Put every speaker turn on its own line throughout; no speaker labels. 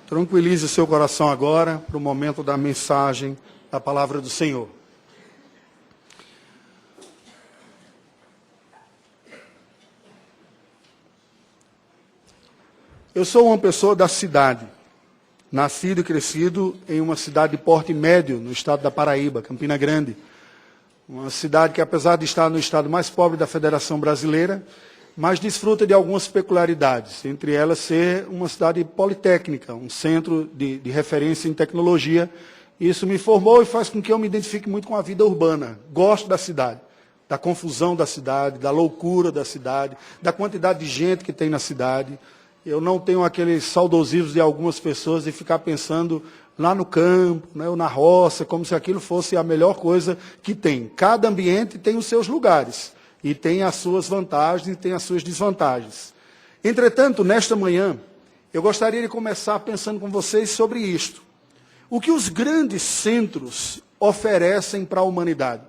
Tranquilize o seu coração agora para o momento da mensagem da palavra do Senhor. Eu sou uma pessoa da cidade, nascido e crescido em uma cidade de porte médio, no estado da Paraíba, Campina Grande. Uma cidade que, apesar de estar no estado mais pobre da Federação Brasileira, mas desfruta de algumas peculiaridades, entre elas ser uma cidade politécnica, um centro de referência em tecnologia. Isso me formou e faz com que eu me identifique muito com a vida urbana. Gosto da cidade, da confusão da cidade, da loucura da cidade, da quantidade de gente que tem na cidade. Eu não tenho aqueles saudosismos de algumas pessoas de ficar pensando lá no campo, né, ou na roça, como se aquilo fosse a melhor coisa que tem. Cada ambiente tem os seus lugares. E tem as suas vantagens e tem as suas desvantagens. Entretanto, nesta manhã, eu gostaria de começar pensando com vocês sobre isto. O que os grandes centros oferecem para a humanidade,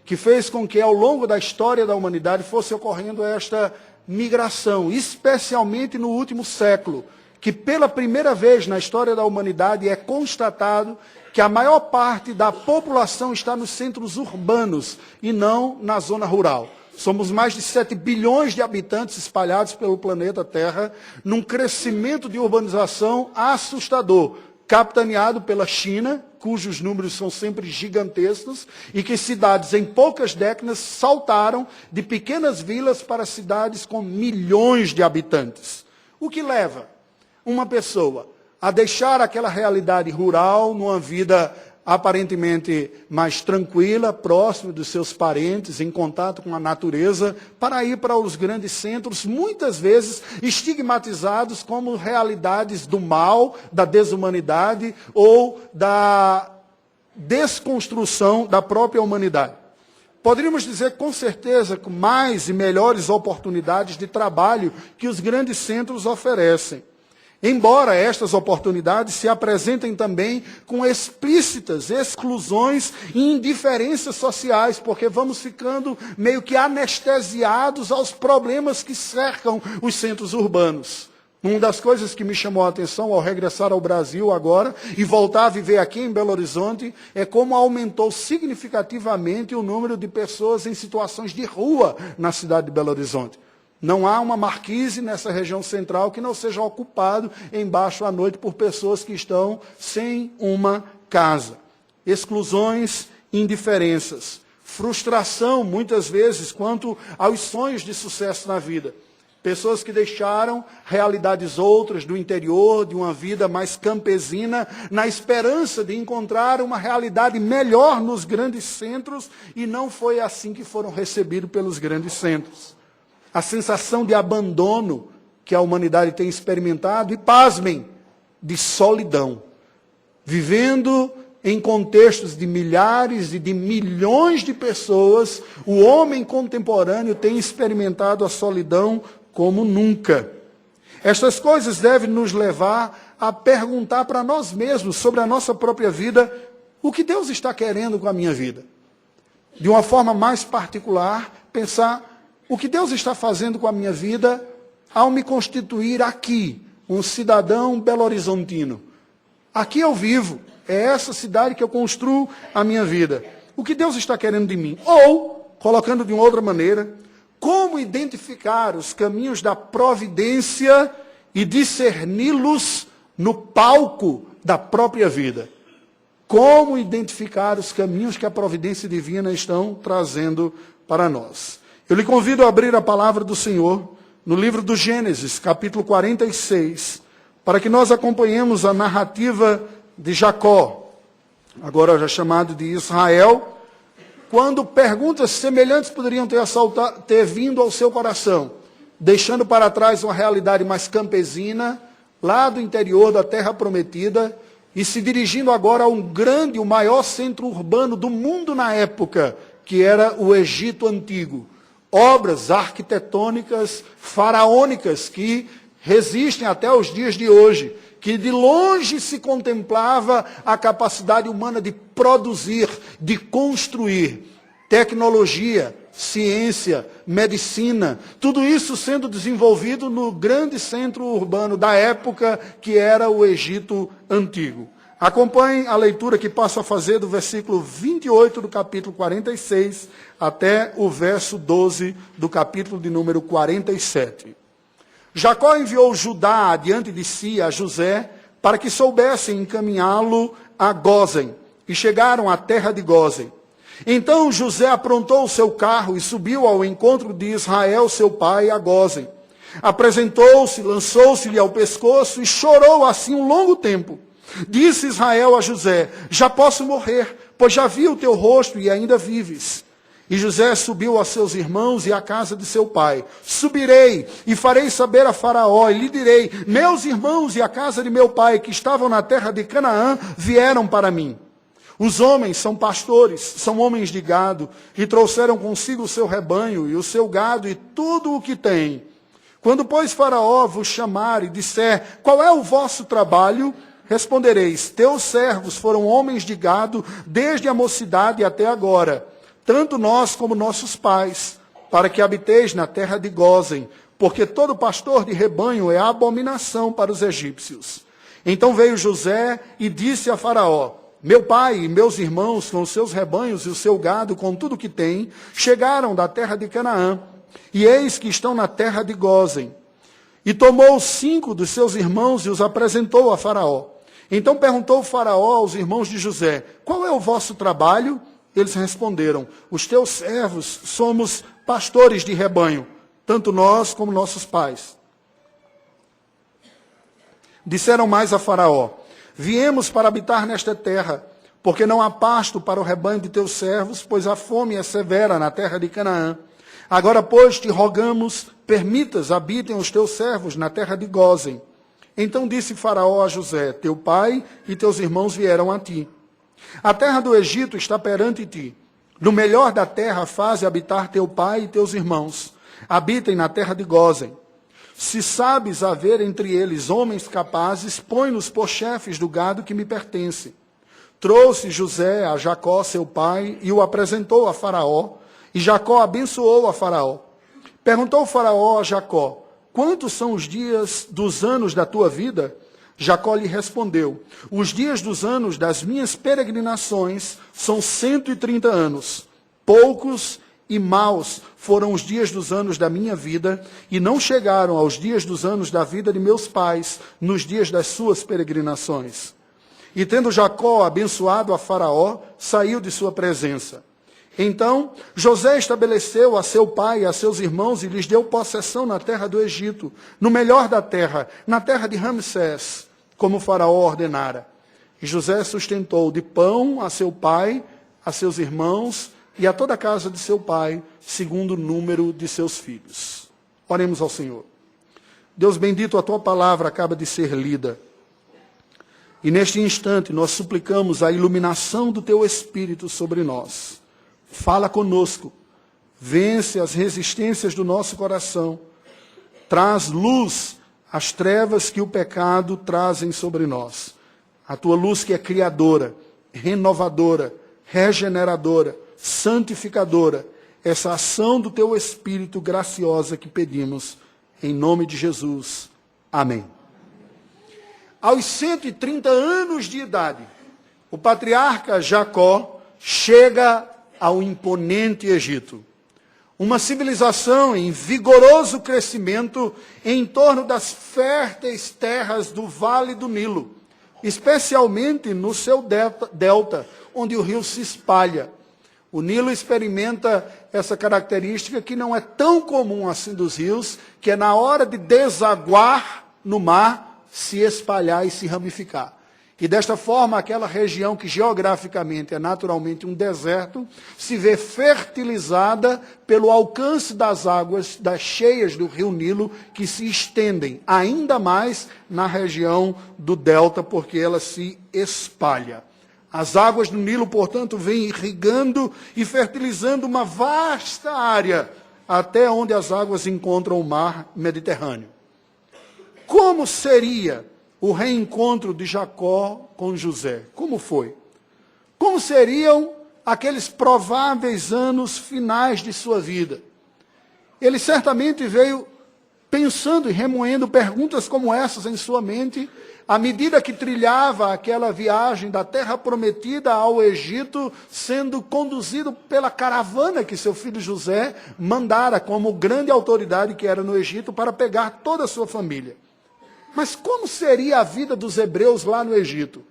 que fez com que ao longo da história da humanidade fosse ocorrendo esta migração, especialmente no último século, que pela primeira vez na história da humanidade é constatado que a maior parte da população está nos centros urbanos e não na zona rural. Somos mais de 7 bilhões de habitantes espalhados pelo planeta Terra, num crescimento de urbanização assustador, capitaneado pela China, cujos números são sempre gigantescos, e que cidades em poucas décadas saltaram de pequenas vilas para cidades com milhões de habitantes. O que leva uma pessoa a deixar aquela realidade rural numa vida aparentemente mais tranquila, próximo dos seus parentes, em contato com a natureza, para ir para os grandes centros, muitas vezes estigmatizados como realidades do mal, da desumanidade ou da desconstrução da própria humanidade. Poderíamos dizer com certeza com mais e melhores oportunidades de trabalho que os grandes centros oferecem. Embora estas oportunidades se apresentem também com explícitas exclusões e indiferenças sociais, porque vamos ficando meio que anestesiados aos problemas que cercam os centros urbanos. Uma das coisas que me chamou a atenção ao regressar ao Brasil agora e voltar a viver aqui em Belo Horizonte é como aumentou significativamente o número de pessoas em situações de rua na cidade de Belo Horizonte. Não há uma marquise nessa região central que não seja ocupado embaixo à noite por pessoas que estão sem uma casa. Exclusões, indiferenças, frustração, muitas vezes, quanto aos sonhos de sucesso na vida. Pessoas que deixaram realidades outras do interior, de uma vida mais campesina, na esperança de encontrar uma realidade melhor nos grandes centros, e não foi assim que foram recebidos pelos grandes centros. A sensação de abandono que a humanidade tem experimentado, e pasmem, de solidão. Vivendo em contextos de milhares e de milhões de pessoas, o homem contemporâneo tem experimentado a solidão como nunca. Estas coisas devem nos levar a perguntar para nós mesmos, sobre a nossa própria vida, o que Deus está querendo com a minha vida. De uma forma mais particular, pensar o que Deus está fazendo com a minha vida ao me constituir aqui, um cidadão belo-horizontino. Aqui eu vivo, é essa cidade que eu construo a minha vida. O que Deus está querendo de mim? Ou, colocando de uma outra maneira, como identificar os caminhos da providência e discerni-los no palco da própria vida? Como identificar os caminhos que a providência divina estão trazendo para nós? Eu lhe convido a abrir a palavra do Senhor no livro do Gênesis, capítulo 46, para que nós acompanhemos a narrativa de Jacó, agora já chamado de Israel, quando perguntas semelhantes poderiam ter vindo ao seu coração, deixando para trás uma realidade mais campesina, lá do interior da terra prometida, e se dirigindo agora a um grande, o maior centro urbano do mundo na época, que era o Egito Antigo. Obras arquitetônicas faraônicas que resistem até os dias de hoje, que de longe se contemplava a capacidade humana de produzir, de construir tecnologia, ciência, medicina, tudo isso sendo desenvolvido no grande centro urbano da época, que era o Egito Antigo. Acompanhe a leitura que passo a fazer do versículo 28 do capítulo 46 até o verso 12 do capítulo de número 47. Jacó enviou Judá adiante de si a José para que soubessem encaminhá-lo a Gósen, e chegaram à terra de Gósen. Então José aprontou o seu carro e subiu ao encontro de Israel, seu pai, a Gósen. Apresentou-se, lançou-se-lhe ao pescoço e chorou assim um longo tempo. Disse Israel a José: já posso morrer, pois já vi o teu rosto e ainda vives. E José subiu a seus irmãos e à casa de seu pai. Subirei e farei saber a Faraó, e lhe direi: meus irmãos e a casa de meu pai, que estavam na terra de Canaã, vieram para mim. Os homens são pastores, são homens de gado, e trouxeram consigo o seu rebanho e o seu gado e tudo o que têm. Quando, pois, Faraó vos chamar e disser: qual é o vosso trabalho? Respondereis: teus servos foram homens de gado desde a mocidade até agora, tanto nós como nossos pais, para que habiteis na terra de Gósen, porque todo pastor de rebanho é abominação para os egípcios. Então veio José e disse a Faraó: meu pai e meus irmãos, com os seus rebanhos e o seu gado, com tudo que tem, chegaram da terra de Canaã, e eis que estão na terra de Gósen. E tomou 5 dos seus irmãos e os apresentou a Faraó. Então perguntou o Faraó aos irmãos de José: qual é o vosso trabalho? Eles responderam: os teus servos somos pastores de rebanho, tanto nós como nossos pais. Disseram mais a Faraó: viemos para habitar nesta terra, porque não há pasto para o rebanho de teus servos, pois a fome é severa na terra de Canaã. Agora, pois, te rogamos, permitas habitem os teus servos na terra de Gósen. Então disse Faraó a José: teu pai e teus irmãos vieram a ti. A terra do Egito está perante ti. No melhor da terra faze habitar teu pai e teus irmãos. Habitem na terra de Gósen. Se sabes haver entre eles homens capazes, põe-nos por chefes do gado que me pertence. Trouxe José a Jacó, seu pai, e o apresentou a Faraó, e Jacó abençoou a Faraó. Perguntou Faraó a Jacó: quantos são os dias dos anos da tua vida? Jacó lhe respondeu: os dias dos anos das minhas peregrinações são 130 anos. Poucos e maus foram os dias dos anos da minha vida, e não chegaram aos dias dos anos da vida de meus pais, nos dias das suas peregrinações. E tendo Jacó abençoado a Faraó, saiu de sua presença. Então José estabeleceu a seu pai e a seus irmãos e lhes deu possessão na terra do Egito, no melhor da terra, na terra de Ramsés, como o Faraó ordenara. E José sustentou de pão a seu pai, a seus irmãos e a toda a casa de seu pai, segundo o número de seus filhos. Oremos ao Senhor. Deus bendito, a tua palavra acaba de ser lida. E neste instante nós suplicamos a iluminação do teu Espírito sobre nós. Fala conosco, vence as resistências do nosso coração, traz luz às trevas que o pecado trazem sobre nós. A tua luz que é criadora, renovadora, regeneradora, santificadora, essa ação do teu Espírito graciosa que pedimos, em nome de Jesus. Amém. Aos 130 anos de idade, o patriarca Jacó chega ao imponente Egito. Uma civilização em vigoroso crescimento em torno das férteis terras do Vale do Nilo, especialmente no seu delta, onde o rio se espalha. O Nilo experimenta essa característica que não é tão comum assim dos rios, que é na hora de desaguar no mar, se espalhar e se ramificar. E desta forma, aquela região que geograficamente é naturalmente um deserto, se vê fertilizada pelo alcance das águas das cheias do rio Nilo, que se estendem ainda mais na região do delta, porque ela se espalha. As águas do Nilo, portanto, vêm irrigando e fertilizando uma vasta área, até onde as águas encontram o mar Mediterrâneo. Como seria o reencontro de Jacó com José? Como foi? Como seriam aqueles prováveis anos finais de sua vida. Ele certamente veio pensando e remoendo perguntas como essas em sua mente, à medida que trilhava aquela viagem da terra prometida ao Egito, sendo conduzido pela caravana que seu filho José mandara como grande autoridade que era no Egito para pegar toda a sua família. Mas como seria a vida dos hebreus lá no Egito?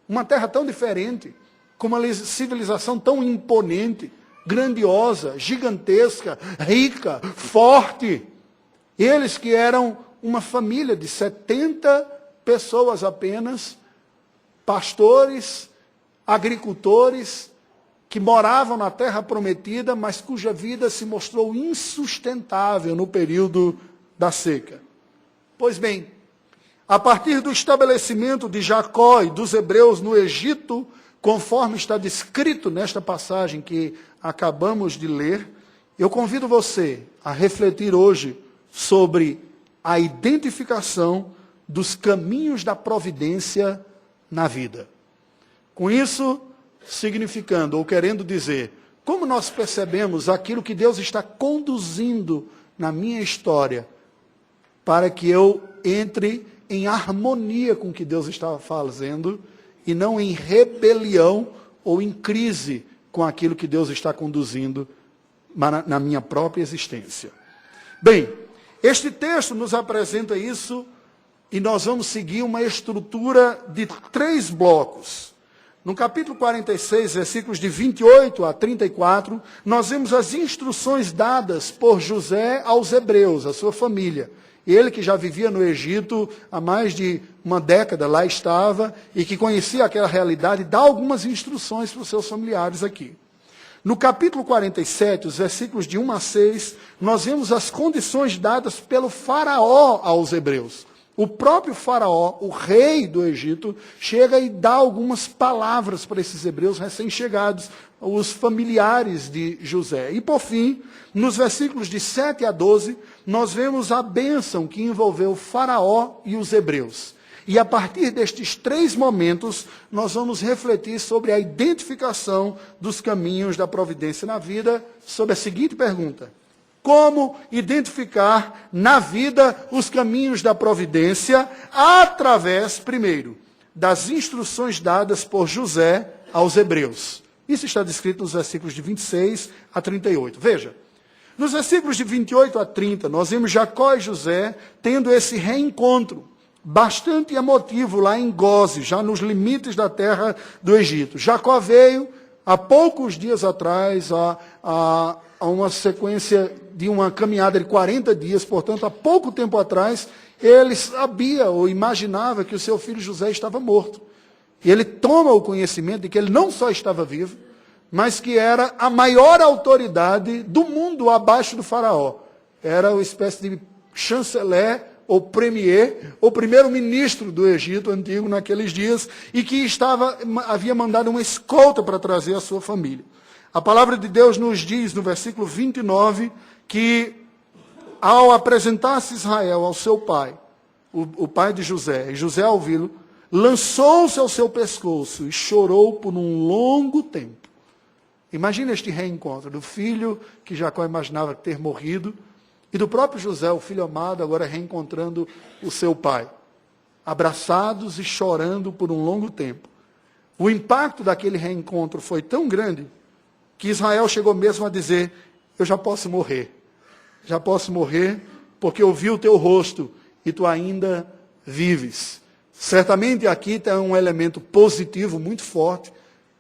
Uma terra tão diferente, com uma civilização tão imponente, grandiosa, gigantesca, rica, forte. Eles que eram uma família de 70 pessoas apenas, pastores, agricultores, que moravam na terra prometida, mas cuja vida se mostrou insustentável no período da seca. Pois bem, a partir do estabelecimento de Jacó e dos hebreus no Egito, conforme está descrito nesta passagem que acabamos de ler, eu convido você a refletir hoje sobre a identificação dos caminhos da providência na vida. Com isso, significando ou querendo dizer, como nós percebemos aquilo que Deus está conduzindo na minha história, para que eu entre em harmonia com o que Deus estava fazendo, e não em rebelião ou em crise com aquilo que Deus está conduzindo na minha própria existência. Bem, este texto nos apresenta isso, e nós vamos seguir uma estrutura de 3 blocos. No capítulo 46, versículos de 28 a 34, nós vemos as instruções dadas por José aos hebreus, a sua família. Ele que já vivia no Egito há mais de uma década, lá estava, e que conhecia aquela realidade, dá algumas instruções para os seus familiares aqui. No capítulo 47, os versículos de 1 a 6, nós vemos as condições dadas pelo faraó aos hebreus. O próprio faraó, o rei do Egito, chega e dá algumas palavras para esses hebreus recém-chegados, os familiares de José. E por fim, nos versículos de 7 a 12, nós vemos a bênção que envolveu o faraó e os hebreus. E a partir destes 3 momentos, nós vamos refletir sobre a identificação dos caminhos da providência na vida, sob a seguinte pergunta: como identificar na vida os caminhos da providência através, primeiro, das instruções dadas por José aos hebreus. Isso está descrito nos versículos de 26 a 38. Veja, nos versículos de 28 a 30, nós vemos Jacó e José tendo esse reencontro bastante emotivo lá em Gósen, já nos limites da terra do Egito. Jacó veio há poucos dias atrás a uma sequência de uma caminhada de 40 dias, portanto, há pouco tempo atrás, ele sabia ou imaginava que o seu filho José estava morto. E ele toma o conhecimento de que ele não só estava vivo, mas que era a maior autoridade do mundo abaixo do faraó. Era uma espécie de chanceler ou premier, ou primeiro-ministro do Egito antigo naqueles dias, e que havia mandado uma escolta para trazer a sua família. A palavra de Deus nos diz, no versículo 29, que ao apresentar-se Israel ao seu pai, o pai de José, e José, ao ouvi-lo, lançou-se ao seu pescoço e chorou por um longo tempo. Imagina este reencontro do filho que Jacó imaginava ter morrido, e do próprio José, o filho amado, agora reencontrando o seu pai, abraçados e chorando por um longo tempo. O impacto daquele reencontro foi tão grande que Israel chegou mesmo a dizer: eu já posso morrer porque eu vi o teu rosto e tu ainda vives. Certamente aqui tem um elemento positivo muito forte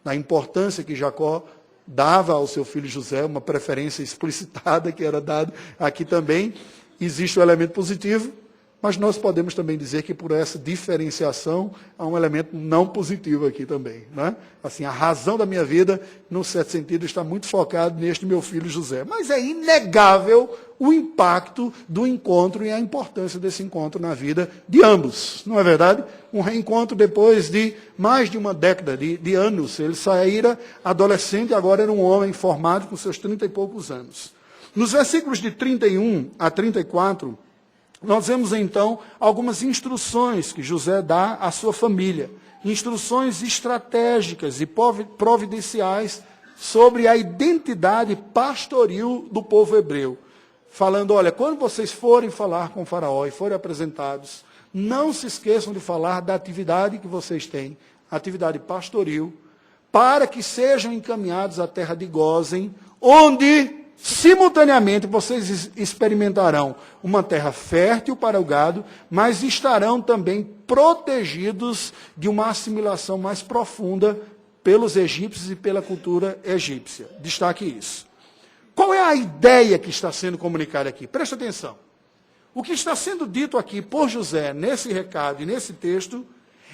na importância que Jacó dava ao seu filho José, uma preferência explicitada que era dada aqui também. Existe um elemento positivo, mas nós podemos também dizer que por essa diferenciação há um elemento não positivo aqui também, né? Assim, a razão da minha vida, num certo sentido, está muito focado neste meu filho José. Mas é inegável o impacto do encontro e a importância desse encontro na vida de ambos, não é verdade? Um reencontro depois de mais de uma década de anos. Ele saíra adolescente e agora era um homem formado com seus 30 e poucos anos. Nos versículos de 31 a 34, nós vemos então algumas instruções que José dá à sua família. Instruções estratégicas e providenciais sobre a identidade pastoril do povo hebreu, falando, olha, quando vocês forem falar com o faraó e forem apresentados, não se esqueçam de falar da atividade que vocês têm, atividade pastoril, para que sejam encaminhados à terra de Gósen, onde, simultaneamente, vocês experimentarão uma terra fértil para o gado, mas estarão também protegidos de uma assimilação mais profunda pelos egípcios e pela cultura egípcia. Destaque isso. Qual é a ideia que está sendo comunicada aqui? Preste atenção. O que está sendo dito aqui por José, nesse recado e nesse texto,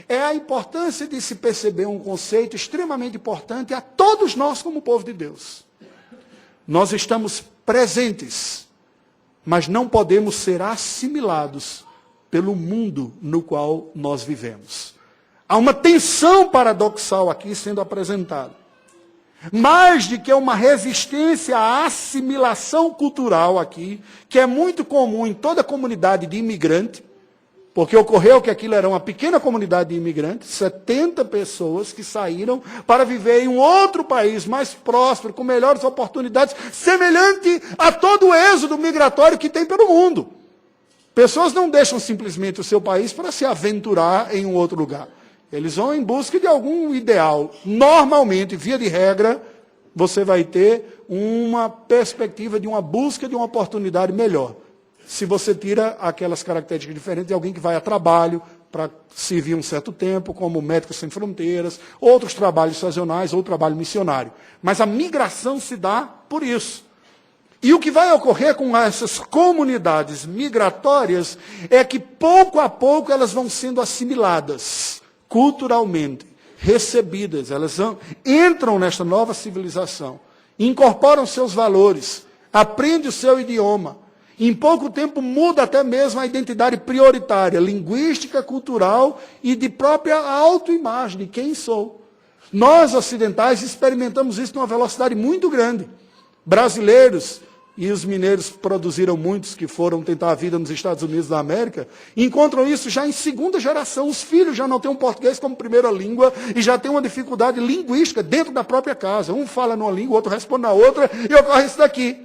é a importância de se perceber um conceito extremamente importante a todos nós como povo de Deus. Nós estamos presentes, mas não podemos ser assimilados pelo mundo no qual nós vivemos. Há uma tensão paradoxal aqui sendo apresentada. Mais do que uma resistência à assimilação cultural aqui, que é muito comum em toda a comunidade de imigrante, porque ocorreu que aquilo era uma pequena comunidade de imigrantes, 70 pessoas que saíram para viver em um outro país mais próspero, com melhores oportunidades, semelhante a todo o êxodo migratório que tem pelo mundo. Pessoas não deixam simplesmente o seu país para se aventurar em um outro lugar. Eles vão em busca de algum ideal. Normalmente, via de regra, você vai ter uma perspectiva de uma busca de uma oportunidade melhor. Se você tira aquelas características diferentes de alguém que vai a trabalho para servir um certo tempo, como Médicos Sem Fronteiras, outros trabalhos sazonais ou trabalho missionário. Mas a migração se dá por isso. E o que vai ocorrer com essas comunidades migratórias é que, pouco a pouco, elas vão sendo assimiladas culturalmente, recebidas. Elas entram nesta nova civilização, incorporam seus valores, aprendem o seu idioma. Em pouco tempo muda até mesmo a identidade prioritária, linguística, cultural e de própria autoimagem de quem sou. Nós, ocidentais, experimentamos isso numa velocidade muito grande. Brasileiros, e os mineiros produziram muitos que foram tentar a vida nos Estados Unidos da América, encontram isso já em segunda geração. Os filhos já não têm um português como primeira língua e já têm uma dificuldade linguística dentro da própria casa. Um fala numa língua, o outro responde na outra, e ocorre isso daqui.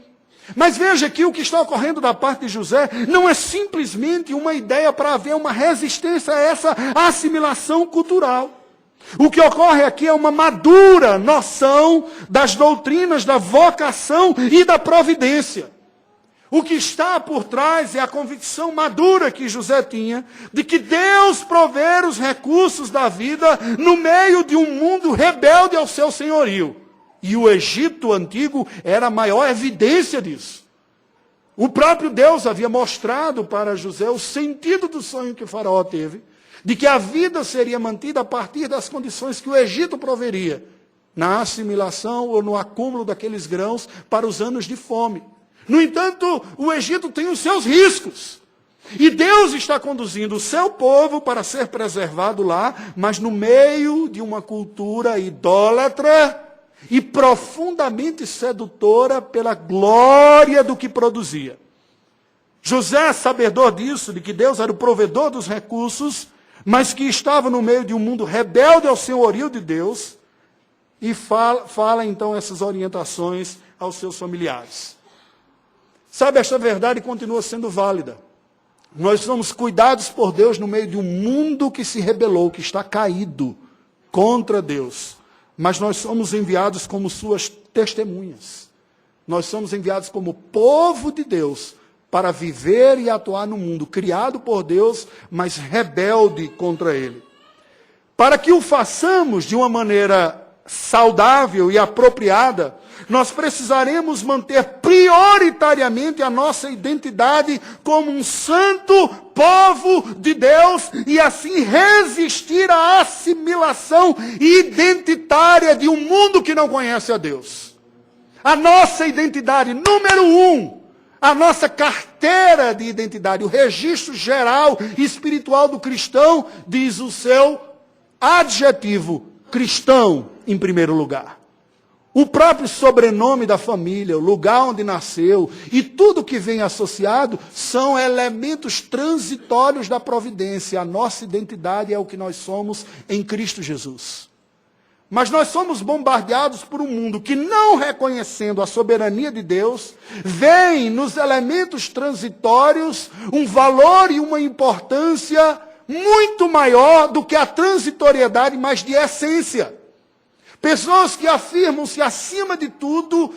Mas veja que o que está ocorrendo da parte de José não é simplesmente uma ideia para haver uma resistência a essa assimilação cultural. O que ocorre aqui é uma madura noção das doutrinas da vocação e da providência. O que está por trás é a convicção madura que José tinha de que Deus provê os recursos da vida no meio de um mundo rebelde ao seu senhorio. E o Egito antigo era a maior evidência disso. O próprio Deus havia mostrado para José o sentido do sonho que o faraó teve, de que a vida seria mantida a partir das condições que o Egito proveria, na assimilação ou no acúmulo daqueles grãos para os anos de fome. No entanto, o Egito tem os seus riscos. E Deus está conduzindo o seu povo para ser preservado lá, mas no meio de uma cultura idólatra e profundamente sedutora pela glória do que produzia. José, sabedor disso, de que Deus era o provedor dos recursos, mas que estava no meio de um mundo rebelde ao senhorio de Deus, e fala então essas orientações aos seus familiares. Sabe, esta verdade continua sendo válida. Nós somos cuidados por Deus no meio de um mundo que se rebelou, que está caído contra Deus. Mas nós somos enviados como suas testemunhas. Nós somos enviados como povo de Deus para viver e atuar no mundo criado por Deus, mas rebelde contra Ele. Para que o façamos de uma maneira saudável e apropriada, nós precisaremos manter prioritariamente a nossa identidade como um santo povo de Deus e assim resistir à assimilação identitária de um mundo que não conhece a Deus. A nossa identidade, número 1, a nossa carteira de identidade, o registro geral e espiritual do cristão, diz o seu adjetivo, cristão, em primeiro lugar. O próprio sobrenome da família, o lugar onde nasceu e tudo que vem associado são elementos transitórios da providência. A nossa identidade é o que nós somos em Cristo Jesus. Mas nós somos bombardeados por um mundo que, não reconhecendo a soberania de Deus, vê nos elementos transitórios um valor e uma importância muito maior do que a transitoriedade, mas de essência. Pessoas que afirmam-se acima de tudo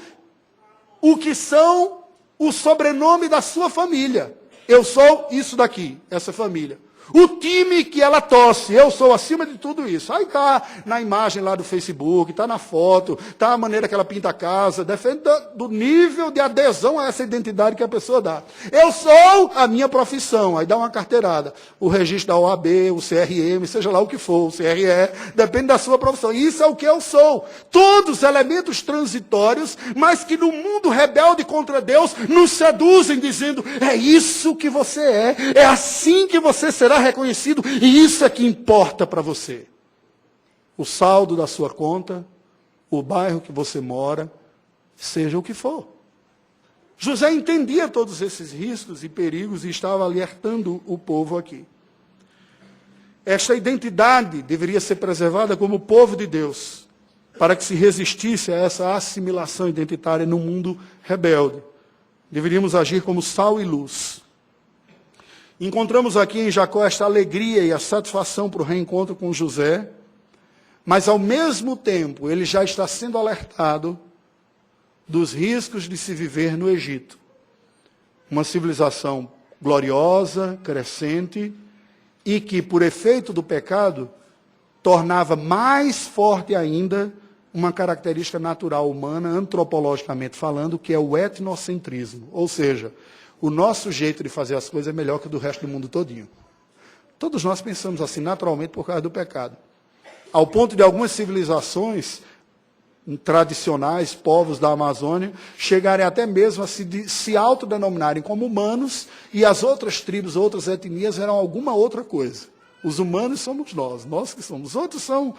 o que são o sobrenome da sua família. Eu sou isso daqui, essa família. O time que ela torce, eu sou acima de tudo isso. Aí está na imagem lá do Facebook, está na foto, está a maneira que ela pinta a casa, depende do nível de adesão a essa identidade que a pessoa dá. Eu sou a minha profissão, aí dá uma carteirada. O registro da OAB, o CRM, seja lá o que for, o CRE, depende da sua profissão. Isso é o que eu sou. Todos elementos transitórios, mas que no mundo rebelde contra Deus nos seduzem, dizendo, é isso que você é assim que você será reconhecido, e isso é que importa para você. O saldo da sua conta, o bairro que você mora, seja o que for. José entendia todos esses riscos e perigos e estava alertando o povo aqui. Esta identidade deveria ser preservada como povo de Deus, para que se resistisse a essa assimilação identitária no mundo rebelde. Deveríamos agir como sal e luz. Encontramos aqui em Jacó esta alegria e a satisfação para o reencontro com José, mas ao mesmo tempo ele já está sendo alertado dos riscos de se viver no Egito. Uma civilização gloriosa, crescente, e que por efeito do pecado tornava mais forte ainda uma característica natural humana, antropologicamente falando, que é o etnocentrismo, ou seja, o nosso jeito de fazer as coisas é melhor que o do resto do mundo todinho. Todos nós pensamos assim naturalmente por causa do pecado. Ao ponto de algumas civilizações tradicionais, povos da Amazônia, chegarem até mesmo a se autodenominarem como humanos, e as outras tribos, outras etnias eram alguma outra coisa. Os humanos somos nós que somos. Os outros são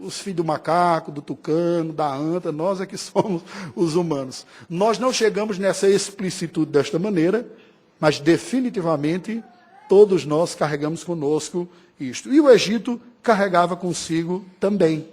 os filhos do macaco, do tucano, da anta, nós é que somos os humanos. Nós não chegamos nessa explicitude desta maneira, mas definitivamente todos nós carregamos conosco isto. E o Egito carregava consigo também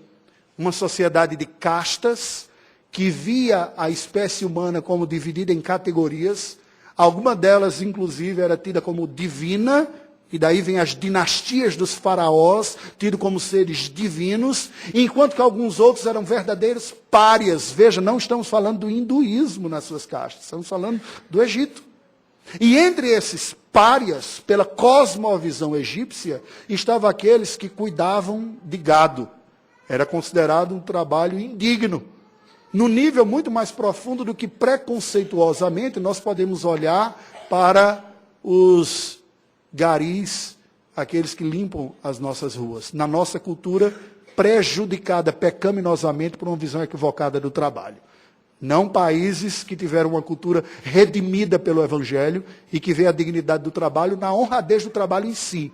uma sociedade de castas que via a espécie humana como dividida em categorias. Alguma delas, inclusive, era tida como divina, e daí vem as dinastias dos faraós, tidos como seres divinos, enquanto que alguns outros eram verdadeiros párias. Veja, não estamos falando do hinduísmo nas suas castas, estamos falando do Egito. E entre esses párias, pela cosmovisão egípcia, estavam aqueles que cuidavam de gado. Era considerado um trabalho indigno. No nível muito mais profundo do que preconceituosamente nós podemos olhar para os garis, aqueles que limpam as nossas ruas. Na nossa cultura, prejudicada pecaminosamente por uma visão equivocada do trabalho. Não países que tiveram uma cultura redimida pelo Evangelho e que vê a dignidade do trabalho na honradez do trabalho em si,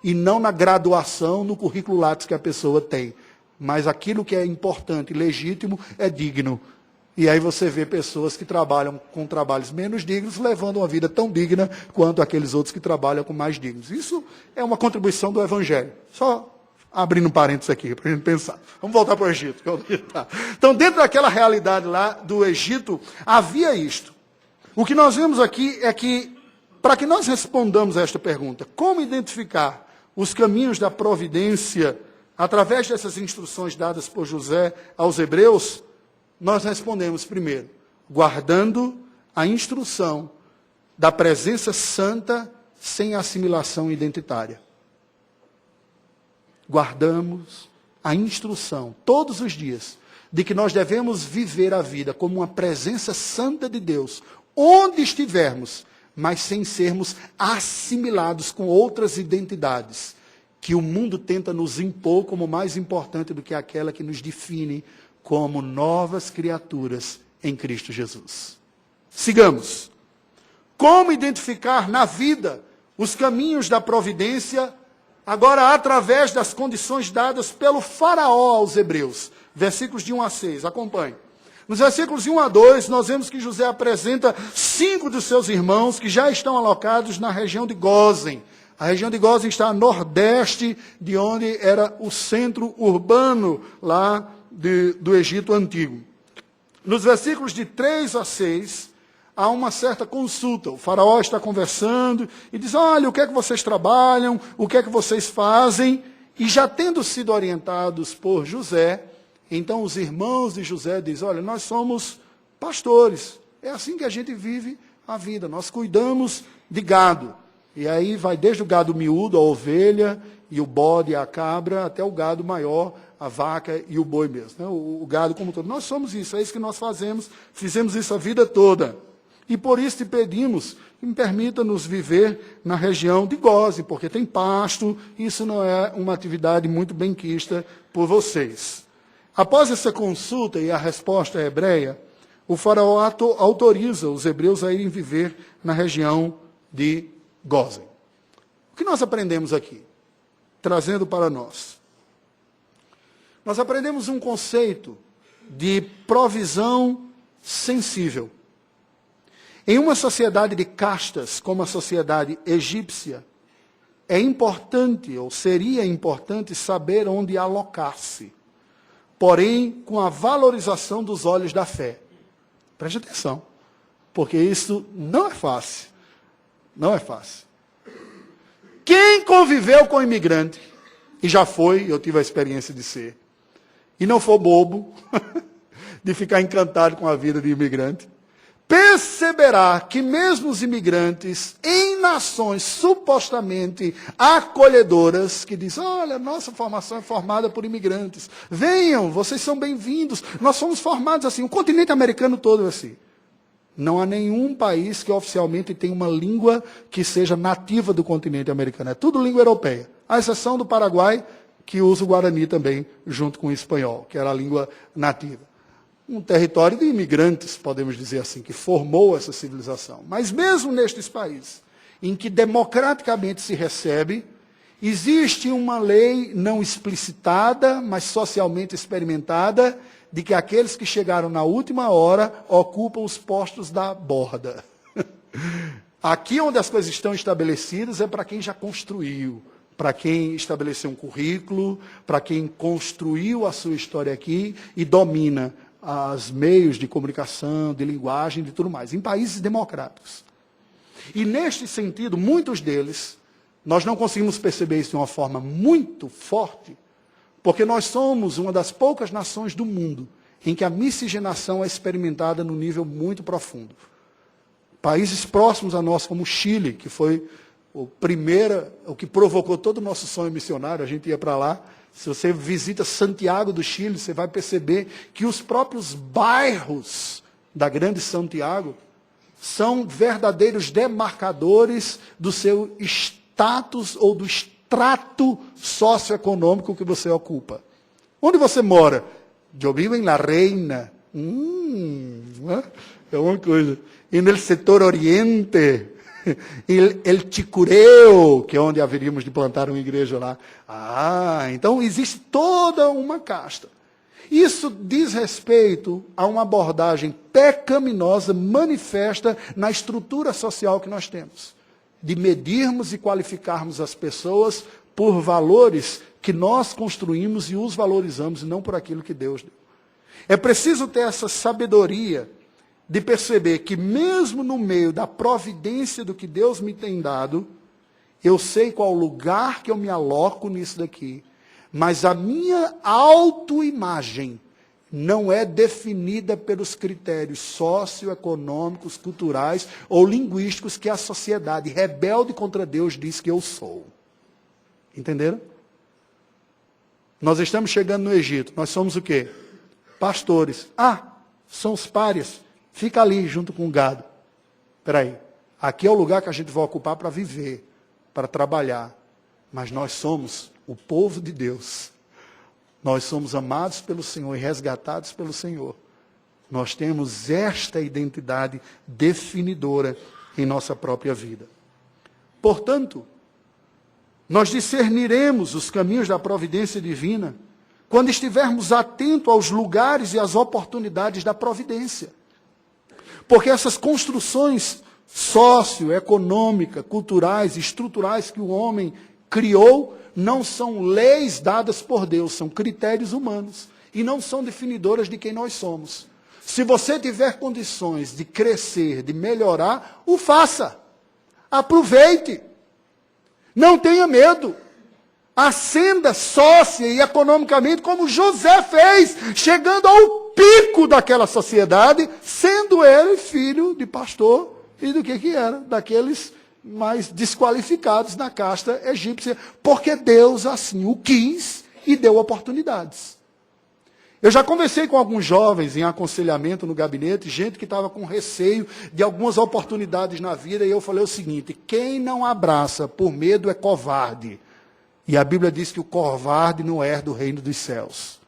e não na graduação, no currículo Lattes que a pessoa tem. Mas aquilo que é importante e legítimo é digno. E aí você vê pessoas que trabalham com trabalhos menos dignos, levando uma vida tão digna quanto aqueles outros que trabalham com mais dignos. Isso é uma contribuição do Evangelho. Só abrindo um parênteses aqui, para a gente pensar. Vamos voltar para o Egito. Então, dentro daquela realidade lá do Egito, havia isto. O que nós vemos aqui é que, para que nós respondamos a esta pergunta, como identificar os caminhos da providência através dessas instruções dadas por José aos hebreus, nós respondemos primeiro, guardando a instrução da presença santa sem assimilação identitária. Guardamos a instrução, todos os dias, de que nós devemos viver a vida como uma presença santa de Deus, onde estivermos, mas sem sermos assimilados com outras identidades, que o mundo tenta nos impor como mais importante do que aquela que nos define como novas criaturas em Cristo Jesus. Sigamos. Como identificar na vida os caminhos da providência, agora através das condições dadas pelo faraó aos hebreus. Versículos de 1 a 6, acompanhe. Nos versículos de 1 a 2, nós vemos que José apresenta 5 dos seus irmãos que já estão alocados na região de Gósen. A região de Gósen está a nordeste de onde era o centro urbano lá do Egito Antigo. Nos versículos de 3 a 6, há uma certa consulta. O faraó está conversando e diz, olha, o que é que vocês trabalham, o que é que vocês fazem? E já tendo sido orientados por José, então os irmãos de José dizem, olha, nós somos pastores, é assim que a gente vive a vida, nós cuidamos de gado. E aí vai desde o gado miúdo, a ovelha, e o bode, a cabra, até o gado maior, a vaca e o boi mesmo. Né? O gado como todo. Nós somos isso, é isso que nós fazemos, fizemos isso a vida toda. E por isso te pedimos que me permita-nos viver na região de Gósen, porque tem pasto, isso não é uma atividade muito benquista por vocês. Após essa consulta e a resposta hebreia, o faraó autoriza os hebreus a irem viver na região de Gósen. O que nós aprendemos aqui? Trazendo para nós. Nós aprendemos um conceito de provisão sensível. Em uma sociedade de castas, como a sociedade egípcia, é importante, ou seria importante, saber onde alocar-se. Porém, com a valorização dos olhos da fé. Preste atenção, porque isso não é fácil. Não é fácil. Quem conviveu com imigrante, e já foi, eu tive a experiência de ser, e não for bobo, de ficar encantado com a vida de imigrante, perceberá que mesmo os imigrantes, em nações supostamente acolhedoras, que dizem, olha, nossa formação é formada por imigrantes, venham, vocês são bem-vindos, nós somos formados assim, o continente americano todo é assim. Não há nenhum país que oficialmente tenha uma língua que seja nativa do continente americano, é tudo língua europeia, à exceção do Paraguai, que usa o Guarani também, junto com o espanhol, que era a língua nativa. Um território de imigrantes, podemos dizer assim, que formou essa civilização. Mas mesmo nestes países, em que democraticamente se recebe, existe uma lei não explicitada, mas socialmente experimentada, de que aqueles que chegaram na última hora ocupam os postos da borda. Aqui onde as coisas estão estabelecidas é para quem já construiu, para quem estabeleceu um currículo, para quem construiu a sua história aqui e domina os meios de comunicação, de linguagem, de tudo mais, em países democráticos. E neste sentido, muitos deles, nós não conseguimos perceber isso de uma forma muito forte, porque nós somos uma das poucas nações do mundo em que a miscigenação é experimentada num nível muito profundo. Países próximos a nós, como o Chile, que foi o que provocou todo o nosso sonho missionário, a gente ia para lá. Se você visita Santiago do Chile, você vai perceber que os próprios bairros da grande Santiago são verdadeiros demarcadores do seu status ou do extrato socioeconômico que você ocupa. Onde você mora? Eu vivo em La Reina. É uma coisa. E no setor oriente, El Chicureo, que é onde haveríamos de plantar uma igreja lá. Então existe toda uma casta. Isso diz respeito a uma abordagem pecaminosa manifesta na estrutura social que nós temos. De medirmos e qualificarmos as pessoas por valores que nós construímos e os valorizamos, e não por aquilo que Deus deu. É preciso ter essa sabedoria de perceber que mesmo no meio da providência do que Deus me tem dado, eu sei qual lugar que eu me aloco nisso daqui, mas a minha autoimagem não é definida pelos critérios socioeconômicos, culturais ou linguísticos que a sociedade rebelde contra Deus diz que eu sou. Entenderam? Nós estamos chegando no Egito, nós somos o quê? Pastores. São os párias. Fica ali junto com o gado. Espera aí, aqui é o lugar que a gente vai ocupar para viver, para trabalhar. Mas nós somos o povo de Deus. Nós somos amados pelo Senhor e resgatados pelo Senhor. Nós temos esta identidade definidora em nossa própria vida. Portanto, nós discerniremos os caminhos da providência divina quando estivermos atentos aos lugares e às oportunidades da providência. Porque essas construções socioeconômicas, culturais, estruturais que o homem criou, não são leis dadas por Deus, são critérios humanos. e não são definidoras de quem nós somos. Se você tiver condições de crescer, de melhorar, o faça. Aproveite. Não tenha medo. Ascenda sócia e economicamente como José fez, chegando ao pico daquela sociedade, sendo ele filho de pastor e do que era? Daqueles mais desqualificados na casta egípcia, porque Deus assim o quis e deu oportunidades. Eu já conversei com alguns jovens em aconselhamento no gabinete, gente que estava com receio de algumas oportunidades na vida, e eu falei o seguinte: quem não abraça por medo é covarde. E a Bíblia diz que o covarde não herda o reino dos céus.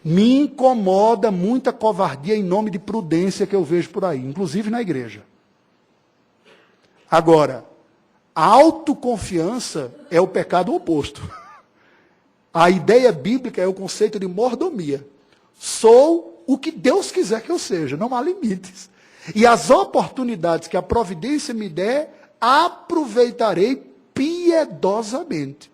Me incomoda muita covardia em nome de prudência que eu vejo por aí, inclusive na igreja. Agora, a autoconfiança é o pecado oposto. A ideia bíblica é o conceito de mordomia. Sou o que Deus quiser que eu seja, não há limites. E as oportunidades que a providência me der, aproveitarei piedosamente.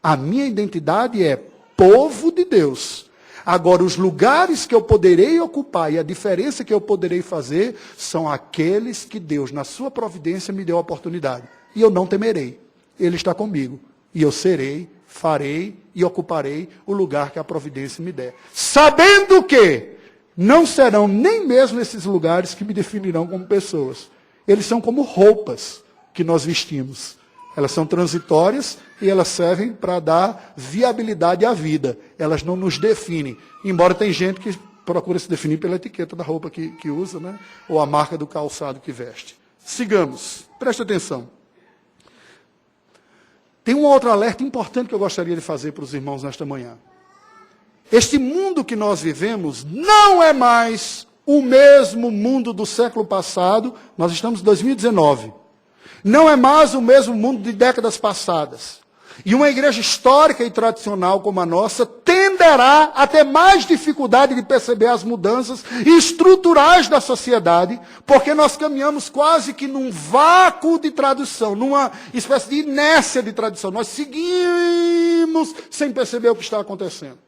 A minha identidade é povo de Deus. Agora, os lugares que eu poderei ocupar e a diferença que eu poderei fazer são aqueles que Deus, na sua providência, me deu a oportunidade. E eu não temerei. Ele está comigo. E eu serei, farei e ocuparei o lugar que a providência me der. Sabendo que não serão nem mesmo esses lugares que me definirão como pessoas. Eles são como roupas que nós vestimos. Elas são transitórias e elas servem para dar viabilidade à vida. Elas não nos definem. Embora tem gente que procura se definir pela etiqueta da roupa que usa, né? Ou a marca do calçado que veste. Sigamos. Preste atenção. Tem um outro alerta importante que eu gostaria de fazer para os irmãos nesta manhã. Este mundo que nós vivemos não é mais o mesmo mundo do século passado. Nós estamos em 2019. Não é mais o mesmo mundo de décadas passadas. E uma igreja histórica e tradicional como a nossa tenderá a ter mais dificuldade de perceber as mudanças estruturais da sociedade, porque nós caminhamos quase que num vácuo de tradução, numa espécie de inércia de tradução. Nós seguimos sem perceber o que está acontecendo.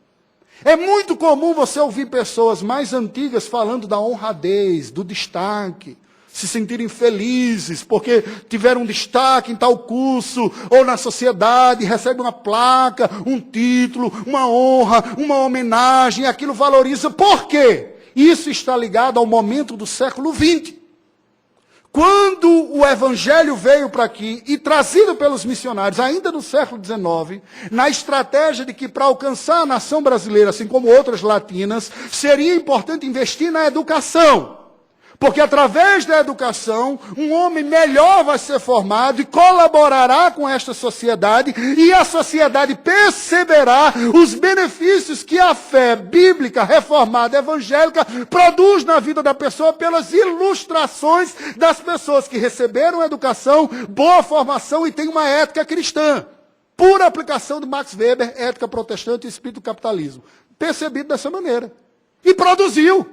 É muito comum você ouvir pessoas mais antigas falando da honradez, do destaque, se sentirem felizes porque tiveram um destaque em tal curso, ou na sociedade, recebem uma placa, um título, uma honra, uma homenagem, aquilo valoriza. Por quê? Isso está ligado ao momento do século XX. Quando o evangelho veio para aqui, e trazido pelos missionários, ainda no século XIX, na estratégia de que para alcançar a nação brasileira, assim como outras latinas, seria importante investir na educação. Porque através da educação, um homem melhor vai ser formado e colaborará com esta sociedade, e a sociedade perceberá os benefícios que a fé bíblica, reformada, evangélica, produz na vida da pessoa pelas ilustrações das pessoas que receberam educação, boa formação e têm uma ética cristã. Pura aplicação de Max Weber, ética protestante e espírito do capitalismo. Percebido dessa maneira. E produziu.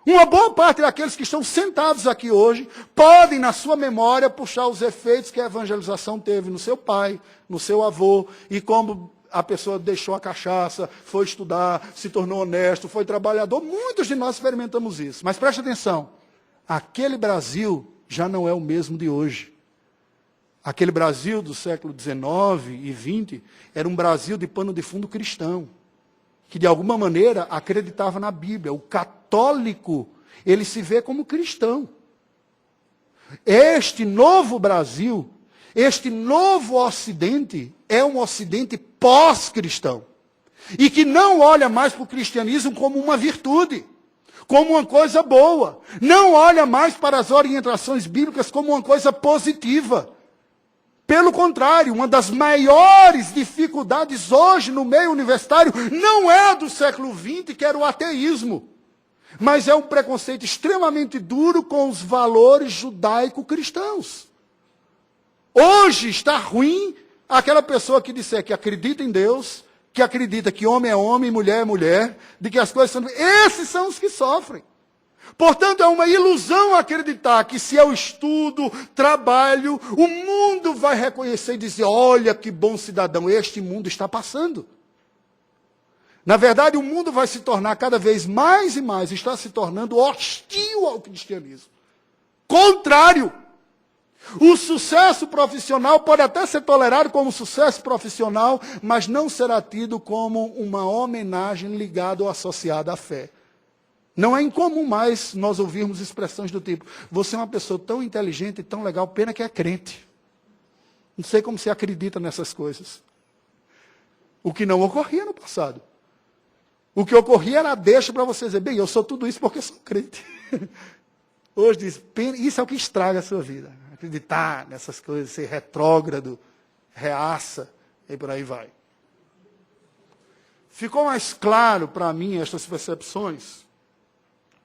Uma boa parte daqueles que estão sentados aqui hoje podem, na sua memória, puxar os efeitos que a evangelização teve no seu pai, no seu avô, e como a pessoa deixou a cachaça, foi estudar, se tornou honesto, foi trabalhador. Muitos de nós experimentamos isso. Mas preste atenção, aquele Brasil já não é o mesmo de hoje. Aquele Brasil do século XIX e XX era um Brasil de pano de fundo cristão, que de alguma maneira acreditava na Bíblia. O católico, ele se vê como cristão. Este novo Brasil, este novo Ocidente, é um Ocidente pós-cristão. E que não olha mais para o cristianismo como uma virtude, como uma coisa boa. Não olha mais para as orientações bíblicas como uma coisa positiva. Pelo contrário, uma das maiores dificuldades hoje no meio universitário não é a do século XX, que era o ateísmo, mas é um preconceito extremamente duro com os valores judaico-cristãos. Hoje está ruim aquela pessoa que disser que acredita em Deus, que acredita que homem é homem, mulher é mulher, de que as coisas são... Esses são os que sofrem. Portanto, é uma ilusão acreditar que se eu estudo, trabalho, o mundo vai reconhecer e dizer, olha que bom cidadão, este mundo está passando. Na verdade, o mundo vai se tornar cada vez mais e mais, está se tornando hostil ao cristianismo. Contrário. O sucesso profissional pode até ser tolerado como sucesso profissional, mas não será tido como uma homenagem ligada ou associada à fé. Não é incomum mais nós ouvirmos expressões do tipo: você é uma pessoa tão inteligente e tão legal, pena que é crente. Não sei como você acredita nessas coisas. O que não ocorria no passado. O que ocorria era deixa para você dizer: bem, eu sou tudo isso porque sou crente. Hoje diz, isso é o que estraga a sua vida. Acreditar nessas coisas, ser retrógrado, reaça, e por aí vai. Ficou mais claro para mim estas percepções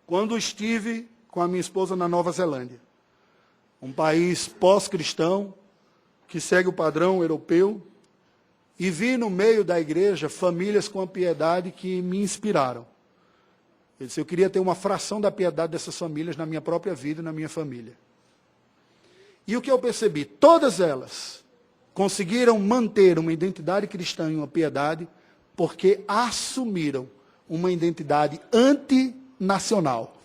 quando estive com a minha esposa na Nova Zelândia. Um país pós-cristão, que segue o padrão europeu, e vi no meio da igreja famílias com a piedade que me inspiraram. Eu disse, eu queria ter uma fração da piedade dessas famílias na minha própria vida e na minha família. E o que eu percebi? Todas elas conseguiram manter uma identidade cristã e uma piedade porque assumiram uma identidade antinacional.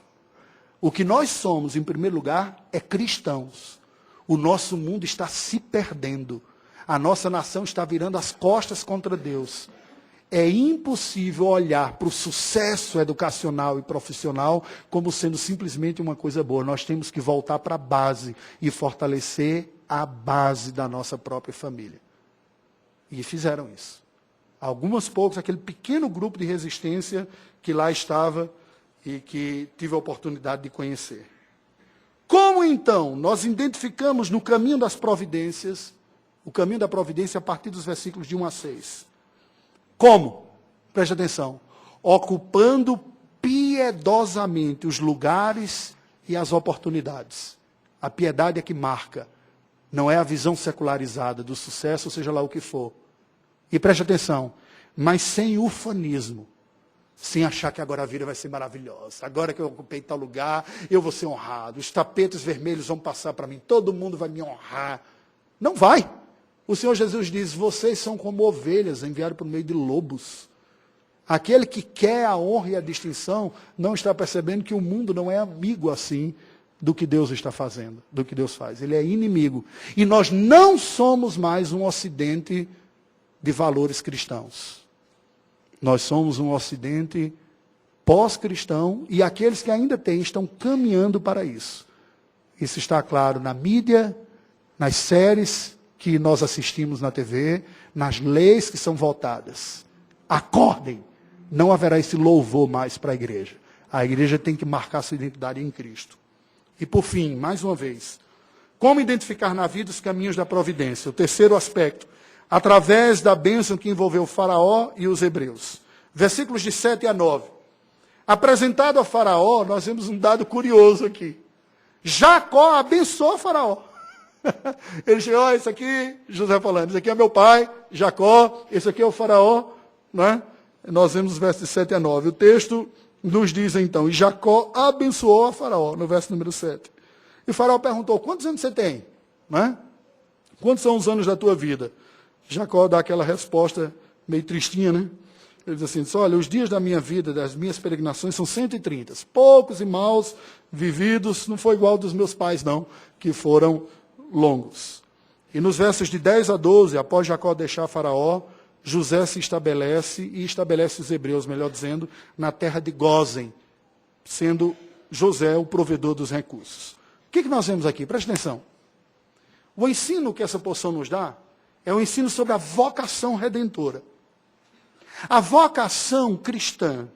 O que nós somos, em primeiro lugar, é cristãos. O nosso mundo está se perdendo. A nossa nação está virando as costas contra Deus. É impossível olhar para o sucesso educacional e profissional como sendo simplesmente uma coisa boa. Nós temos que voltar para a base e fortalecer a base da nossa própria família. E fizeram isso. Algumas poucos, aquele pequeno grupo de resistência que lá estava e que tive a oportunidade de conhecer. Como então nós identificamos no caminho das providências, o caminho da providência a partir dos versículos de 1 a 6? Como? Preste atenção. Ocupando piedosamente os lugares e as oportunidades. A piedade é que marca. Não é a visão secularizada do sucesso, seja lá o que for. E preste atenção. Mas sem ufanismo. Sem achar que agora a vida vai ser maravilhosa. Agora que eu ocupei tal lugar, eu vou ser honrado. Os tapetes vermelhos vão passar para mim. Todo mundo vai me honrar. Não vai. O Senhor Jesus diz, vocês são como ovelhas enviadas por meio de lobos. Aquele que quer a honra e a distinção não está percebendo que o mundo não é amigo assim do que Deus está fazendo, do que Deus faz. Ele é inimigo. E nós não somos mais um ocidente de valores cristãos. Nós somos um ocidente pós-cristão e aqueles que ainda têm estão caminhando para isso. Isso está claro na mídia, nas séries que nós assistimos na TV, nas leis que são votadas. Acordem! Não haverá esse louvor mais para a igreja. A igreja tem que marcar sua identidade em Cristo. E por fim, mais uma vez, como identificar na vida os caminhos da providência? O terceiro aspecto, através da bênção que envolveu o Faraó e os hebreus. Versículos de 7 a 9. Apresentado a Faraó, nós vemos um dado curioso aqui. Jacó abençoou Faraó. Ele chegou, ó, esse aqui, José falando, esse aqui é meu pai, Jacó, esse aqui é o Faraó, né? Nós vemos os versos de 7 a 9. O texto nos diz então, e Jacó abençoou a Faraó, no verso número 7. E o Faraó perguntou, quantos anos você tem? Né? Quantos são os anos da tua vida? Jacó dá aquela resposta meio tristinha, né? Ele diz assim, olha, os dias da minha vida, das minhas peregrinações são 130, poucos e maus vividos, não foi igual dos meus pais não, que foram longos. E nos versos de 10 a 12, após Jacó deixar Faraó, José se estabelece e estabelece os hebreus, melhor dizendo, na terra de Gósen, sendo José o provedor dos recursos. O que nós vemos aqui? Preste atenção. O ensino que essa porção nos dá é um ensino sobre a vocação redentora. A vocação cristã,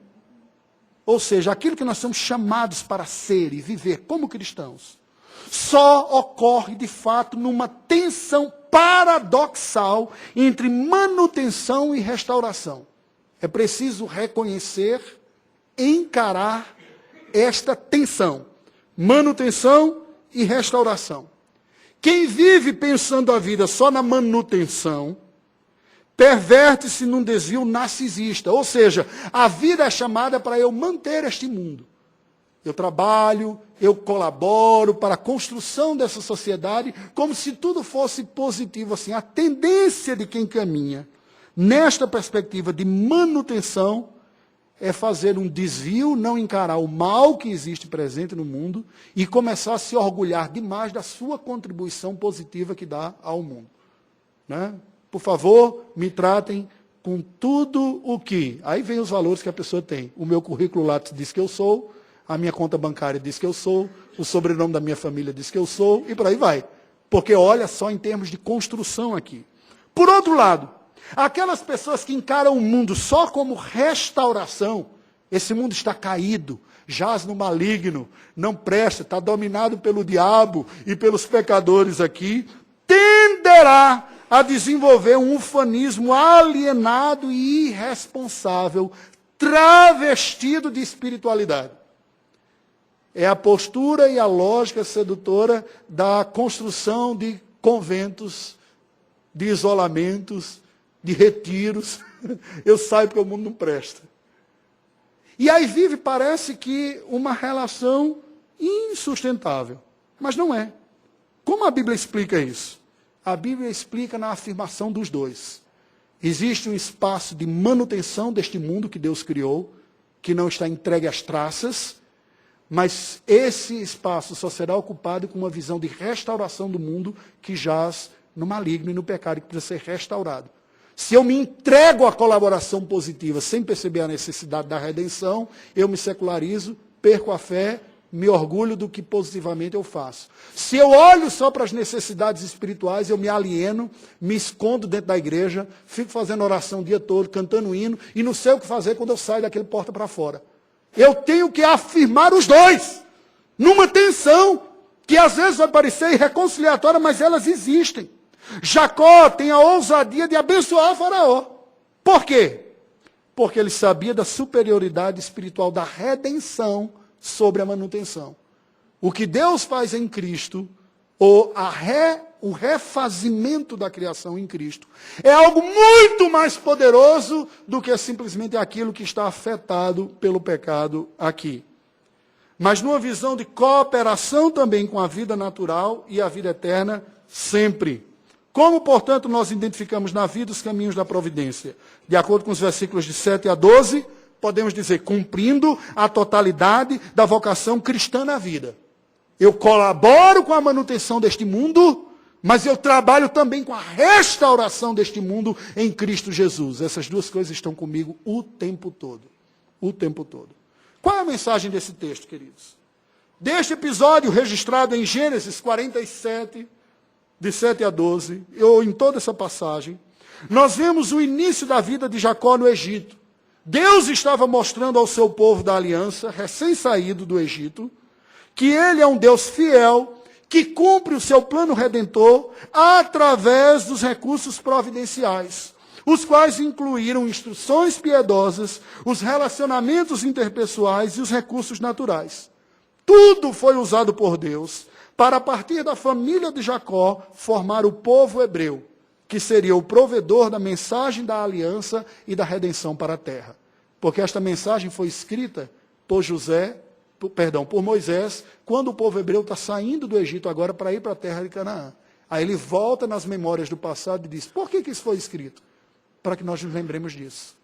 ou seja, aquilo que nós somos chamados para ser e viver como cristãos, só ocorre, de fato, numa tensão paradoxal entre manutenção e restauração. É preciso reconhecer, encarar esta tensão, manutenção e restauração. Quem vive pensando a vida só na manutenção, perverte-se num desvio narcisista. Ou seja, a vida é chamada para eu manter este mundo. Eu trabalho, eu colaboro para a construção dessa sociedade, como se tudo fosse positivo. Assim, a tendência de quem caminha nesta perspectiva de manutenção, é fazer um desvio, não encarar o mal que existe presente no mundo e começar a se orgulhar demais da sua contribuição positiva que dá ao mundo. Né? Por favor, me tratem com tudo o que... Aí vem os valores que a pessoa tem. O meu currículo lá diz que eu sou, a minha conta bancária diz que eu sou, o sobrenome da minha família diz que eu sou, e por aí vai. Porque olha só em termos de construção aqui. Por outro lado, aquelas pessoas que encaram o mundo só como restauração, esse mundo está caído, jaz no maligno, não presta, está dominado pelo diabo e pelos pecadores aqui, tenderá a desenvolver um ufanismo alienado e irresponsável, travestido de espiritualidade. É a postura e a lógica sedutora da construção de conventos, de isolamentos, de retiros. Eu saio porque o mundo não presta. E aí vive, parece que, uma relação insustentável. Mas não é. Como a Bíblia explica isso? A Bíblia explica na afirmação dos dois. Existe um espaço de manutenção deste mundo que Deus criou, que não está entregue às traças, mas esse espaço só será ocupado com uma visão de restauração do mundo que jaz no maligno e no pecado, que precisa ser restaurado. Se eu me entrego à colaboração positiva sem perceber a necessidade da redenção, eu me secularizo, perco a fé, me orgulho do que positivamente eu faço. Se eu olho só para as necessidades espirituais, eu me alieno, me escondo dentro da igreja, fico fazendo oração o dia todo, cantando hino, e não sei o que fazer quando eu saio daquele porta para fora. Eu tenho que afirmar os dois, numa tensão, que às vezes vai parecer irreconciliatória, mas elas existem. Jacó tem a ousadia de abençoar Faraó. Por quê? Porque ele sabia da superioridade espiritual da redenção sobre a manutenção. O que Deus faz em Cristo, ou o refazimento da criação em Cristo, é algo muito mais poderoso do que simplesmente aquilo que está afetado pelo pecado aqui. Mas numa visão de cooperação também com a vida natural e a vida eterna, sempre. Como, portanto, nós identificamos na vida os caminhos da providência? De acordo com os versículos de 7 a 12, podemos dizer, cumprindo a totalidade da vocação cristã na vida. Eu colaboro com a manutenção deste mundo, mas eu trabalho também com a restauração deste mundo em Cristo Jesus. Essas duas coisas estão comigo o tempo todo. O tempo todo. Qual é a mensagem desse texto, queridos? Deste episódio registrado em Gênesis 47, de 7 a 12, ou em toda essa passagem, nós vemos o início da vida de Jacó no Egito. Deus estava mostrando ao seu povo da aliança, recém-saído do Egito, que ele é um Deus fiel, que cumpre o seu plano redentor através dos recursos providenciais, os quais incluíram instruções piedosas, os relacionamentos interpessoais e os recursos naturais. Tudo foi usado por Deus para, a partir da família de Jacó, formar o povo hebreu, que seria o provedor da mensagem da aliança e da redenção para a terra. Porque esta mensagem foi escrita por Moisés, quando o povo hebreu está saindo do Egito agora para ir para a terra de Canaã. Aí ele volta nas memórias do passado e diz, por que isso foi escrito? Para que nós nos lembremos disso.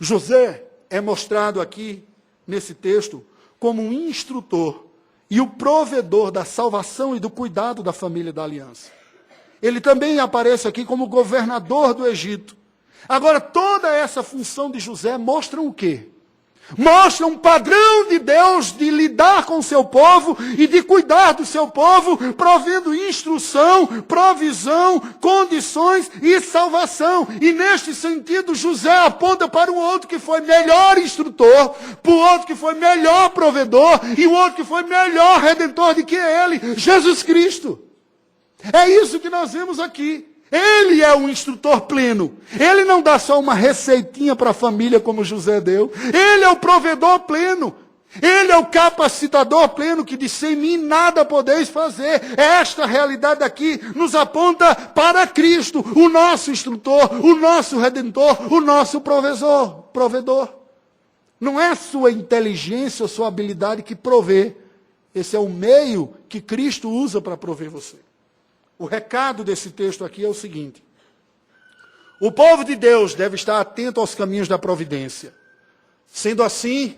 José é mostrado aqui, nesse texto, como um instrutor e o provedor da salvação e do cuidado da família da aliança. Ele também aparece aqui como governador do Egito. Agora, toda essa função de José mostra o quê? Mostra um padrão de Deus de lidar com o seu povo e de cuidar do seu povo, provendo instrução, provisão, condições e salvação. E neste sentido, José aponta para o outro que foi melhor instrutor, para o outro que foi melhor provedor e o outro que foi melhor redentor do que ele, Jesus Cristo. É isso que nós vemos aqui. Ele é um instrutor pleno. Ele não dá só uma receitinha para a família como José deu. Ele é o provedor pleno. Ele é o capacitador pleno que disse, sem mim nada podeis fazer. Esta realidade aqui nos aponta para Cristo, o nosso instrutor, o nosso redentor, o nosso provedor. Não é sua inteligência ou sua habilidade que provê. Esse é o meio que Cristo usa para prover você. O recado desse texto aqui é o seguinte. O povo de Deus deve estar atento aos caminhos da providência. Sendo assim,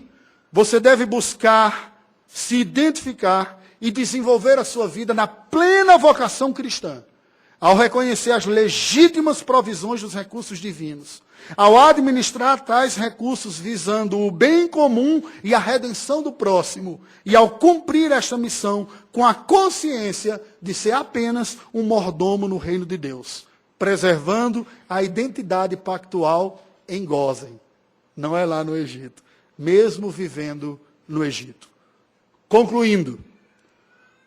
você deve buscar se identificar e desenvolver a sua vida na plena vocação cristã, ao reconhecer as legítimas provisões dos recursos divinos, ao administrar tais recursos visando o bem comum e a redenção do próximo, e ao cumprir esta missão com a consciência de ser apenas um mordomo no reino de Deus, preservando a identidade pactual em Gósen, não é lá no Egito, mesmo vivendo no Egito. Concluindo,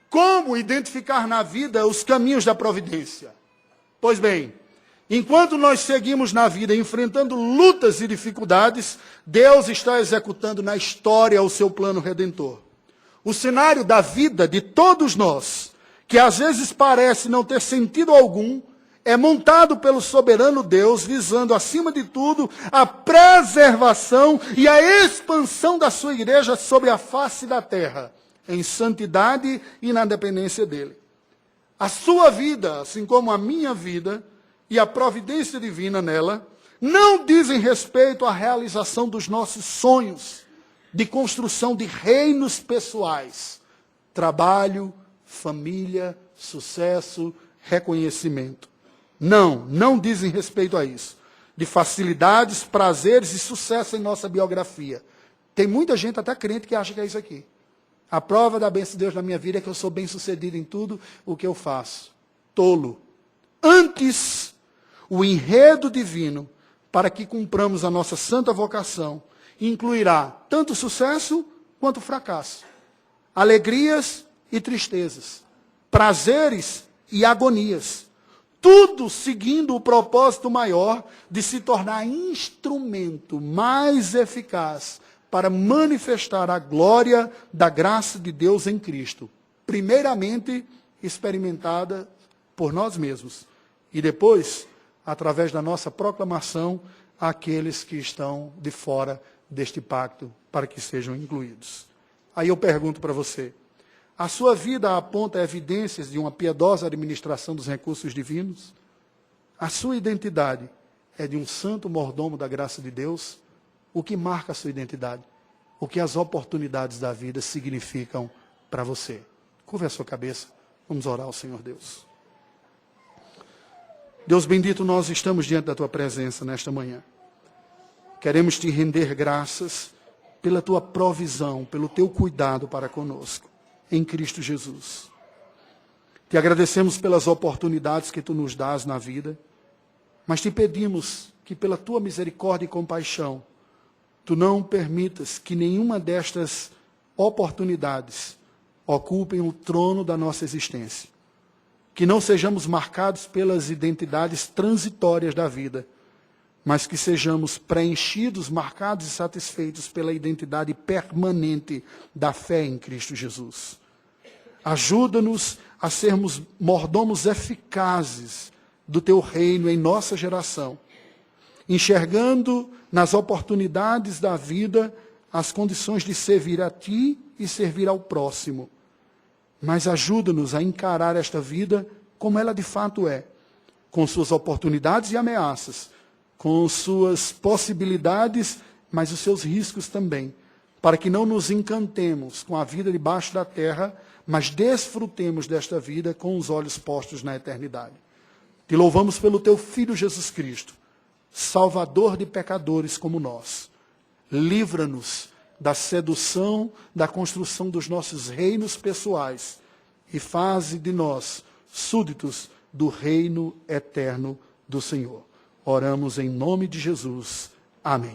como identificar na vida os caminhos da providência? Pois bem, enquanto nós seguimos na vida enfrentando lutas e dificuldades, Deus está executando na história o seu plano redentor. O cenário da vida de todos nós, que às vezes parece não ter sentido algum, é montado pelo soberano Deus, visando, acima de tudo, a preservação e a expansão da sua igreja sobre a face da terra, em santidade e na dependência dele. A sua vida, assim como a minha vida, e a providência divina nela, não dizem respeito à realização dos nossos sonhos, de construção de reinos pessoais, trabalho, família, sucesso, reconhecimento. Não dizem respeito a isso. De facilidades, prazeres e sucesso em nossa biografia. Tem muita gente, até crente, que acha que é isso aqui. A prova da bênção de Deus na minha vida é que eu sou bem-sucedido em tudo o que eu faço. Tolo. Antes, o enredo divino, para que cumpramos a nossa santa vocação, incluirá tanto sucesso quanto fracasso, alegrias e tristezas, prazeres e agonias, tudo seguindo o propósito maior de se tornar instrumento mais eficaz para manifestar a glória da graça de Deus em Cristo, primeiramente experimentada por nós mesmos, e depois, através da nossa proclamação, àqueles que estão de fora deste pacto, para que sejam incluídos. Aí eu pergunto para você, a sua vida aponta evidências de uma piedosa administração dos recursos divinos? A sua identidade é de um santo mordomo da graça de Deus? O que marca a sua identidade? O que as oportunidades da vida significam para você? Curva a sua cabeça, vamos orar ao Senhor Deus. Deus bendito, nós estamos diante da Tua presença nesta manhã. Queremos Te render graças pela Tua provisão, pelo Teu cuidado para conosco, em Cristo Jesus. Te agradecemos pelas oportunidades que Tu nos dás na vida, mas Te pedimos que pela Tua misericórdia e compaixão, Tu não permitas que nenhuma destas oportunidades ocupem o trono da nossa existência. Que não sejamos marcados pelas identidades transitórias da vida, mas que sejamos preenchidos, marcados e satisfeitos pela identidade permanente da fé em Cristo Jesus. Ajuda-nos a sermos mordomos eficazes do Teu reino em nossa geração, enxergando nas oportunidades da vida as condições de servir a Ti e servir ao próximo. Mas ajuda-nos a encarar esta vida como ela de fato é, com suas oportunidades e ameaças, com suas possibilidades, mas os seus riscos também, para que não nos encantemos com a vida debaixo da terra, mas desfrutemos desta vida com os olhos postos na eternidade. Te louvamos pelo Teu Filho Jesus Cristo, Salvador de pecadores como nós. Livra-nos da sedução, da construção dos nossos reinos pessoais e faze de nós súditos do reino eterno do Senhor. Oramos em nome de Jesus. Amém.